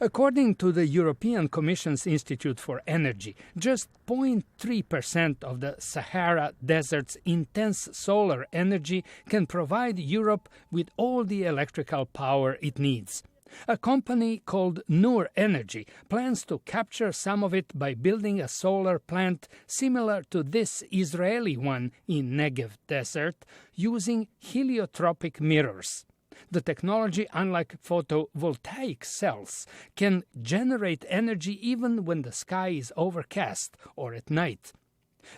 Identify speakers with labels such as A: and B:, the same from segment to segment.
A: According to the European Commission's Institute for Energy, just 0.3% of the Sahara Desert's intense solar energy can provide Europe with all the electrical power it needs. A company called Noor Energy plans to capture some of it by building a solar plant similar to this Israeli one in Negev Desert using heliotropic mirrors. The technology, unlike photovoltaic cells, can generate energy even when the sky is overcast or at night.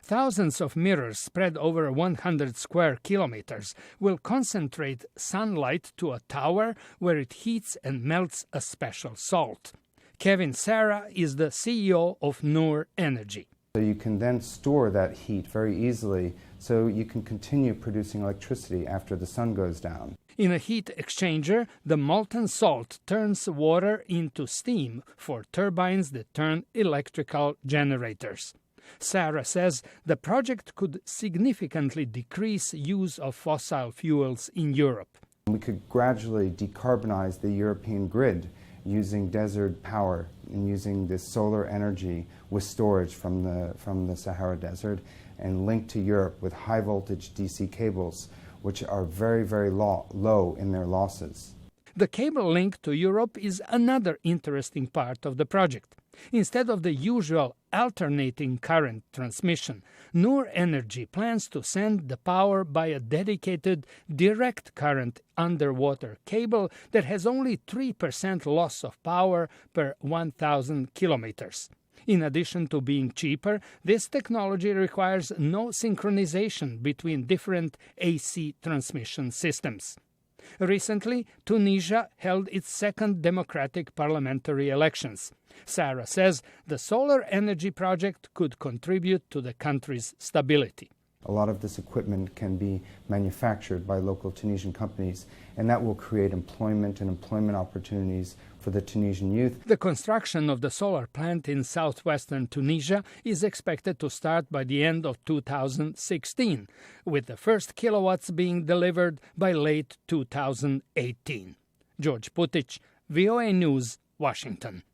A: Thousands of mirrors spread over 100 square kilometers will concentrate sunlight to a tower where it heats and melts a special salt. Kevin Sarah is the CEO of Noor Energy.
B: So you can then store that heat very easily so you can continue producing electricity after the sun goes down.
A: In a heat exchanger, the molten salt turns water into steam for turbines that turn electrical generators. Sarah says the project could significantly decrease use of fossil fuels in Europe.
B: We could gradually decarbonize the European grid using desert power and using this solar energy with storage from the Sahara Desert and link to Europe with high voltage DC cables, which are very, very low in their losses.
A: The cable link to Europe is another interesting part of the project. Instead of the usual alternating current transmission, Noor Energy plans to send the power by a dedicated direct current underwater cable that has only 3% loss of power per 1,000 kilometers. In addition to being cheaper, this technology requires no synchronization between different AC transmission systems. Recently, Tunisia held its second democratic parliamentary elections. Sarah says the solar energy project could contribute to the country's stability.
B: A lot of this equipment can be manufactured by local Tunisian companies, and that will create employment and employment opportunities for the Tunisian youth.
A: The construction of the solar plant in southwestern Tunisia is expected to start by the end of 2016, with the first kilowatts being delivered by late 2018. George Putic, VOA News, Washington.